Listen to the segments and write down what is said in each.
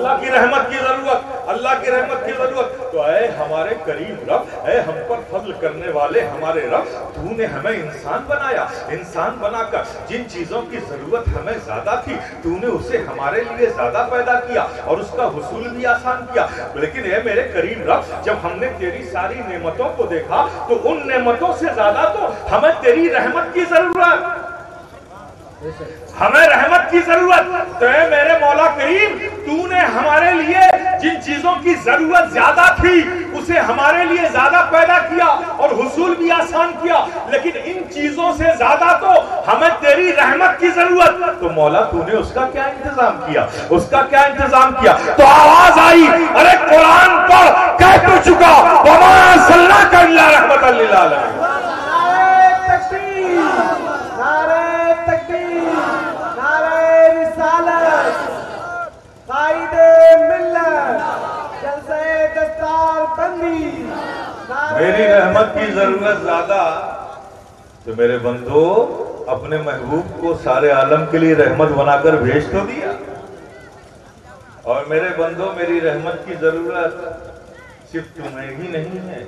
اللہ کی رحمت کی ضرورت، اللہ کی رحمت کی ضرورت۔ تو اے ہمارے کریم رب، اے ہم پر فضل کرنے والے ہمارے رب، تو نے ہمیں انسان بنایا، انسان بنا کر جن چیزوں کی ضرورت ہمیں زیادہ تھی تو نے اسے ہمارے لیے زیادہ پیدا کیا اور اس کا حصول بھی آسان کیا۔ لیکن اے میرے کریم رب، جب ہم نے تیری ساری نعمتوں کو دیکھا تو ان نعمتوں سے زیادہ تو ہمیں تیری رحمت کی ضرورت، ہمیں رحمت کی ضرورت۔ تو اے میرے مولا کریم، تو نے ہمارے لیے جن چیزوں کی ضرورت زیادہ تھی اسے ہمارے لیے زیادہ پیدا کیا اور حصول بھی آسان کیا، لیکن ان چیزوں سے زیادہ تو ہمیں تیری رحمت کی ضرورت۔ تو مولا تو نے اس کا کیا انتظام کیا، اس کا کیا انتظام کیا؟ تو آواز آئی، ارے قرآن پڑھ، کہہ تو چکا وما ارسلناک الا رحمۃ للعالمین۔ میری رحمت کی ضرورت زیادہ تو میرے بندو اپنے محبوب کو سارے عالم کے لیے رحمت بنا کر بھیج تو دیا۔ اور میرے بندو میری رحمت کی ضرورت صرف تمہیں ہی نہیں ہے،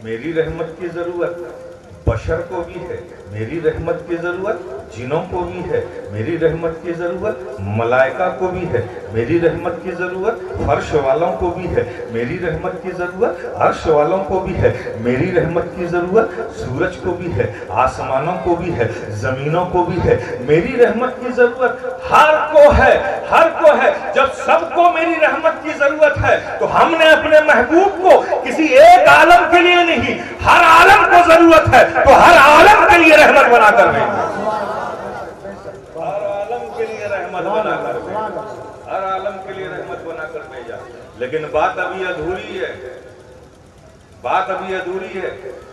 میری رحمت کی ضرورت بشر کو بھی ہے، میری رحمت کی ضرورت جنوں کو بھی ہے، میری رحمت کی ضرورت ملائکہ کو بھی ہے، میری رحمت کی ضرورت فرش والوں کو بھی ہے، میری رحمت کی ضرورت عرش والوں کو بھی ہے، میری رحمت کی ضرورت سورج کو بھی ہے، آسمانوں کو بھی ہے، زمینوں کو بھی ہے، میری رحمت کی ضرورت ہر کو ہے، ہر کو ہے۔ جب سب کو میری رحمت کی ضرورت ہے تو ہم نے اپنے محبوب کو کسی ایک عالم کے لیے نہیں، ہر عالم کو ضرورت ہے تو ہر عالم کے لیے رحمت بنا کر دیں، ہر عالم کے لیے رحمت بنا کر دیں، ہر عالم کے لیے رحمت بنا کر بھیجا۔ لیکن بات ابھی ادھوری ہے، بات ابھی ادھوری ہے۔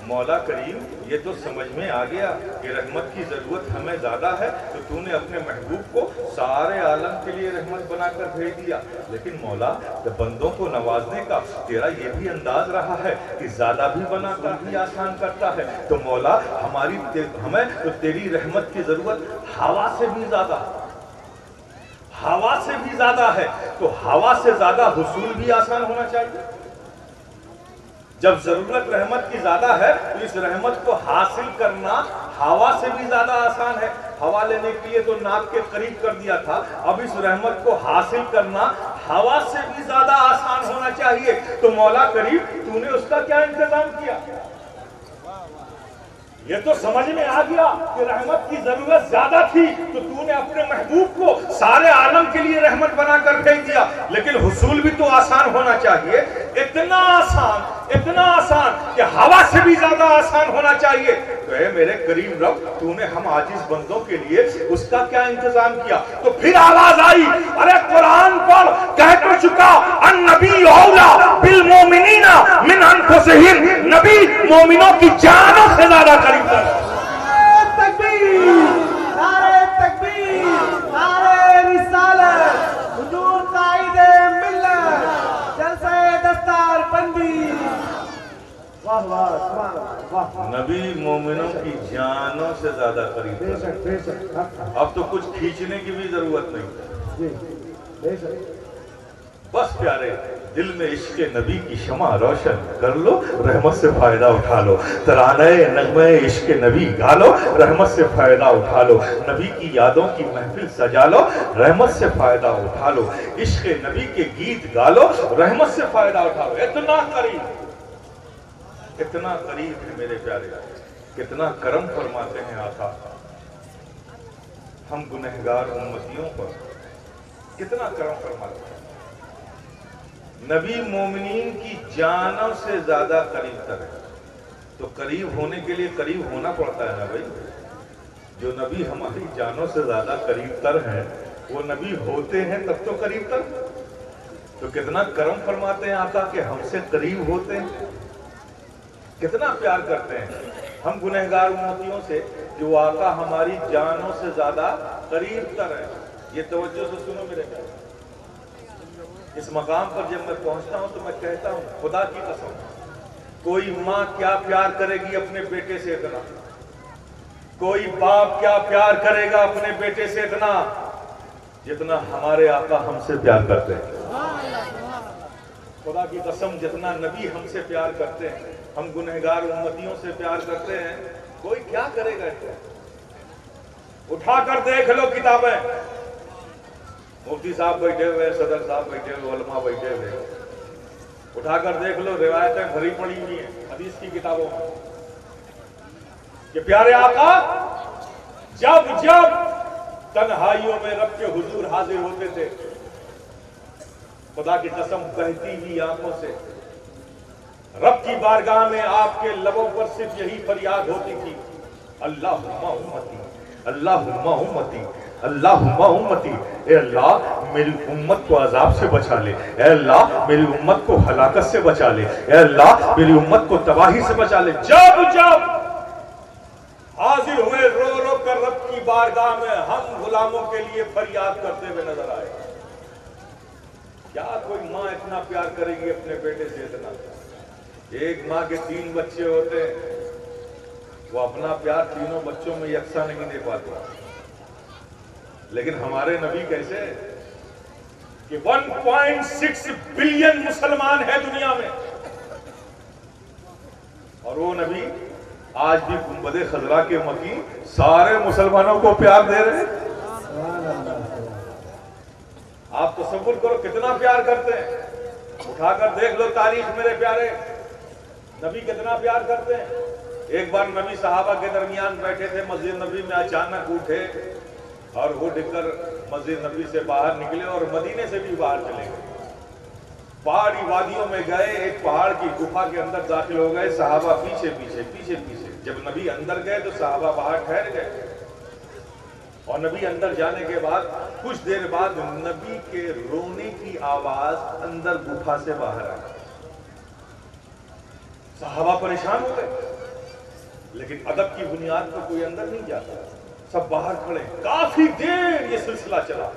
مولا کریم یہ تو سمجھ میں آ گیا کہ رحمت کی ضرورت ہمیں زیادہ ہے تو تو نے اپنے محبوب کو سارے عالم کے لیے رحمت بنا کر بھیج دیا، لیکن مولا بندوں کو نوازنے کا تیرا یہ بھی انداز رہا ہے کہ زیادہ بھی بنا کر بھی آسان کرتا ہے۔ تو مولا ہمیں تو تیری رحمت کی ضرورت ہوا سے بھی زیادہ، ہوا سے بھی زیادہ ہے، تو ہوا سے زیادہ حصول بھی آسان ہونا چاہیے۔ جب ضرورت رحمت کی زیادہ ہے تو اس رحمت کو حاصل کرنا ہوا سے بھی زیادہ آسان ہے۔ ہوا لینے کے لیے تو ناک کے قریب کر دیا تھا، اب اس رحمت کو حاصل کرنا ہوا سے بھی زیادہ آسان ہونا چاہیے۔ تو مولا کریم تو نے اس کا کیا انتظام کیا؟ یہ تو سمجھ میں آ گیا کہ رحمت کی ضرورت زیادہ تھی تو تو نے اپنے محبوب کو سارے عالم کے لیے رحمت بنا کر بھیج دیا، لیکن حصول بھی تو آسان ہونا چاہیے، اتنا آسان کہ ہوا سے بھی زیادہ آسان ہونا چاہیے۔ تو اے میرے کریم رب تو نے ہم عاجز بندوں کے لیے اس کا کیا انتظام کیا؟ تو پھر آواز آئی، ارے قرآن پڑھ، کہہ تو چکا النبی اولا بالمومنین من انفسہم، نبی مومنوں کی جانوں سے زیادہ قریب ہے۔ تکبیر، نعرہ تکبیر، نعرہ رسالت، حضور قائد ملت، جلسہ دستار بندی۔ واہ واہ سبحان اللہ۔ نبی مومنوں کی جانوں سے زیادہ قریب ہے۔ اب تو کچھ کھینچنے کی بھی ضرورت نہیں، بس پیارے دل میں عشق نبی کی شمع روشن کر لو، رحمت سے فائدہ اٹھا لو، ترانے نغمے عشق نبی گا لو، رحمت سے فائدہ اٹھا لو، نبی کی یادوں کی محفل سجا لو، رحمت سے فائدہ اٹھا لو، عشق نبی کے گیت گا لو، رحمت سے فائدہ اٹھا لو۔ اتنا قریب ہے میرے پیارے، کتنا کرم فرماتے ہیں آقا ہم گنہگار امتیوں پر، کتنا کرم فرماتے ہیں۔ نبی مومنین کی جانوں سے زیادہ قریب تر ہے، تو قریب ہونے کے لیے قریب ہونا پڑتا ہے نا بھائی۔ جو نبی ہماری جانوں سے زیادہ قریب تر ہیں وہ نبی ہوتے ہیں تب تو قریب تر، تو کتنا کرم فرماتے ہیں آقا کہ ہم سے قریب ہوتے ہیں، کتنا پیار کرتے ہیں ہم گنہگار امتیوں سے جو آقا ہماری جانوں سے زیادہ قریب تر ہے۔ یہ توجہ سے سنو میرے پیارے، اس مقام پر جب میں پہنچتا ہوں تو میں کہتا ہوں خدا کی قسم، کوئی ماں کیا پیار کرے گی اپنے بیٹے سے اتنا، کوئی باپ کیا پیار کرے گا اپنے بیٹے سے اتنا، جتنا ہمارے آقا ہم سے پیار کرتے ہیں. خدا کی قسم جتنا نبی ہم سے پیار کرتے ہیں, ہم گنہگار امتیوں سے پیار کرتے ہیں. کوئی کیا کرے گا؟ اٹھا کر دیکھ لو کتابیں, مفتی صاحب بیٹھے ہوئے, صدر صاحب بیٹھے ہوئے, علماء بیٹھے ہوئے, اٹھا کر دیکھ لو, روایتیں بھری پڑی ہوئی ہیں حدیث کی کتابوں میں کہ پیارے آقا جب جب تنہائیوں میں رب کے حضور حاضر ہوتے تھے, خدا کی قسم بہتی ہوئی آنکھوں سے رب کی بارگاہ میں آپ کے لبوں پر صرف یہی فریاد ہوتی تھی, اللہم امتی, اللہم امتی, اللہم امتی. اے اللہ میری امت کو عذاب سے بچا لے, اے اللہ میری امت کو ہلاکت سے بچا لے, اے اللہ میری امت کو تباہی سے بچا لے. جب جب حاضر ہوئے رو رو کر رب کی بارگاہ میں, ہم غلاموں کے لیے فریاد کرتے ہوئے نظر آئے. کیا کوئی ماں اتنا پیار کرے گی اپنے بیٹے سے؟ اتنا ایک ماں کے 3 بچے ہوتے ہیں, وہ اپنا پیار تینوں بچوں میں یکساں نہیں دے پاتے. لیکن ہمارے نبی کیسے کہ 1.6 بلین مسلمان ہیں دنیا میں, اور وہ نبی آج بھی گنبد خضرا کے مکی سارے مسلمانوں کو پیار دے رہے ہیں. آپ تصور کرو کتنا پیار کرتے ہیں. اٹھا کر دیکھ لو تاریخ میرے پیارے, نبی کتنا پیار کرتے ہیں. ایک بار نبی صحابہ کے درمیان بیٹھے تھے مسجد نبی میں, اچانک اٹھے اور اٹھ کر مسجد نبی سے باہر نکلے اور مدینے سے بھی باہر چلے گئے. پہاڑی وادیوں میں گئے, ایک پہاڑ کی گفا کے اندر داخل ہو گئے, صحابہ پیچھے پیچھے پیچھے پیچھے. جب نبی اندر گئے تو صحابہ باہر ٹھہر گئے, اور نبی اندر جانے کے بعد کچھ دیر بعد نبی کے رونے کی آواز اندر گفا سے باہر آئی. صحابہ پریشان ہو گئے, لیکن ادب کی بنیاد پر کوئی اندر نہیں جاتا, سب باہر کھڑے. کافی دیر یہ سلسلہ چلا,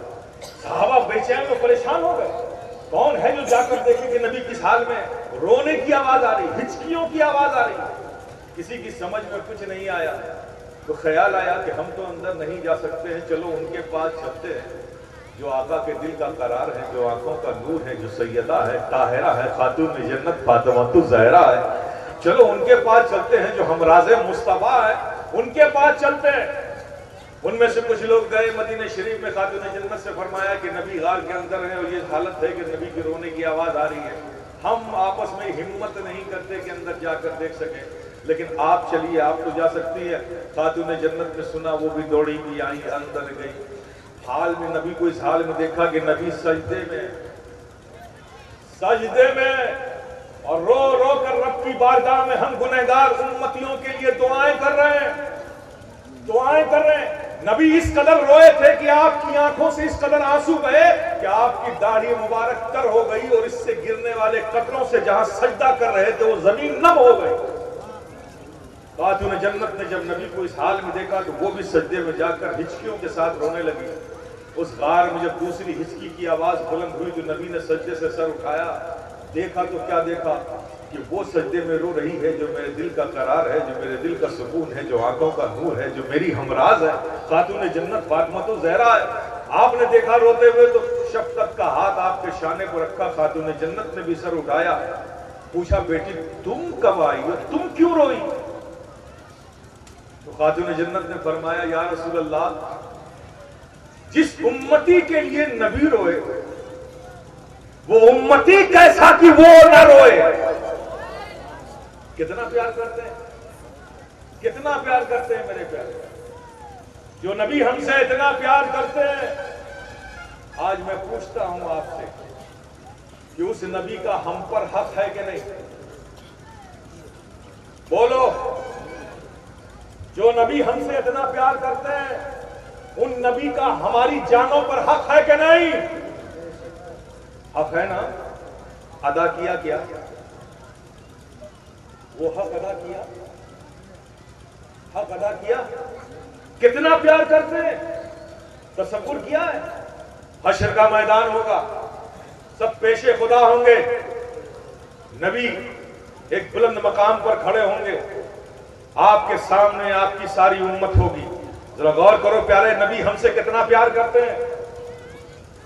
صحابہ بے چین و پریشان ہو گئے. کون ہے جو جا کر دیکھے کہ نبی کس حال میں؟ رونے کی آواز آ رہی, ہچکیوں کی آواز آ رہی. کسی کی سمجھ میں کچھ نہیں آیا, تو خیال آیا کہ ہم تو اندر نہیں جا سکتے ہیں, چلو ان کے پاس چلتے ہیں جو آقا کے دل کا قرار ہے, جو آنکھوں کا نور ہے, جو سیدہ ہے, طاہرہ ہے, خاتون جنت فاطمہ الزہرا ہے. چلو ان کے پاس چلتے ہیں جو ہمراز مصطفیٰ ہے, ان کے پاس چلتے ہیں. ان میں سے کچھ لوگ گئے مدینہ شریف میں, خاتون جنت سے فرمایا کہ نبی غار کے اندر ہیں اور یہ حالت ہے کہ نبی کے رونے کی آواز آ رہی ہے, ہم آپس میں ہمت نہیں کرتے کہ اندر جا کر دیکھ سکیں, لیکن آپ چلیے, آپ تو جا سکتی ہے. خاتون جنت نے سنا, وہ بھی دوڑی بھی آئی, اندر گئی. حال میں نبی کو اس حال میں دیکھا کہ نبی سجدے میں اور رو رو کر رب کی بارگاہ میں ہم گنہگار امتیوں کے لیے دعائیں کر رہے ہیں. نبی اس قدر روئے تھے کہ آپ کی آنکھوں سے اس قدر آنسو بہے کہ آپ کی داڑھی مبارک تر ہو گئی, اور اس سے گرنے والے قطروں سے جہاں سجدہ کر رہے تھے وہ زمین نم ہو گئی. خاتون جنت نے جب نبی کو اس حال میں دیکھا تو وہ بھی سجدے میں جا کر ہچکیوں کے ساتھ رونے لگی. اس غار میں جب دوسری ہچکی کی آواز بلند ہوئی تو نبی نے سجدے سے سر اٹھایا, دیکھا تو کیا دیکھا کہ وہ سجدے میں رو رہی ہے جو میرے دل کا قرار ہے, جو میرے دل کا سکون ہے, جو آنکھوں کا نور ہے, جو میری ہمراز ہے, خاتون جنت فاطمہ الزہرا ہے. آپ نے دیکھا روتے ہوئے تو شفقت کا ہاتھ آپ کے شانے کو رکھا. خاتون جنت نے بھی سر اٹھایا, پوچھا بیٹی تم کب آئی اور تم کیوں روئی؟ تو خاتون جنت نے فرمایا یا رسول اللہ, جس امتی کے لیے نبی روئے وہ امتی کیسا کہ وہ نہ روئے. کتنا پیار کرتے ہیں, کتنا پیار کرتے ہیں میرے پیارے. جو نبی ہم سے اتنا پیار کرتے ہیں, آج میں پوچھتا ہوں آپ سے کہ اس نبی کا ہم پر حق ہے کہ نہیں؟ بولو. جو نبی ہم سے اتنا پیار کرتے ہیں, ان نبی کا ہماری جانوں پر حق ہے کہ نہیں؟ حق ہے نا. ادا کیا کیا؟ وہ حق ادا کیا, حق ادا کیا. کتنا پیار کرتے ہیں, تصور کیا ہے؟ حشر کا میدان ہوگا, سب پیش خدا ہوں گے, نبی ایک بلند مقام پر کھڑے ہوں گے, آپ کے سامنے آپ کی ساری امت ہوگی. ذرا غور کرو پیارے, نبی ہم سے کتنا پیار کرتے ہیں.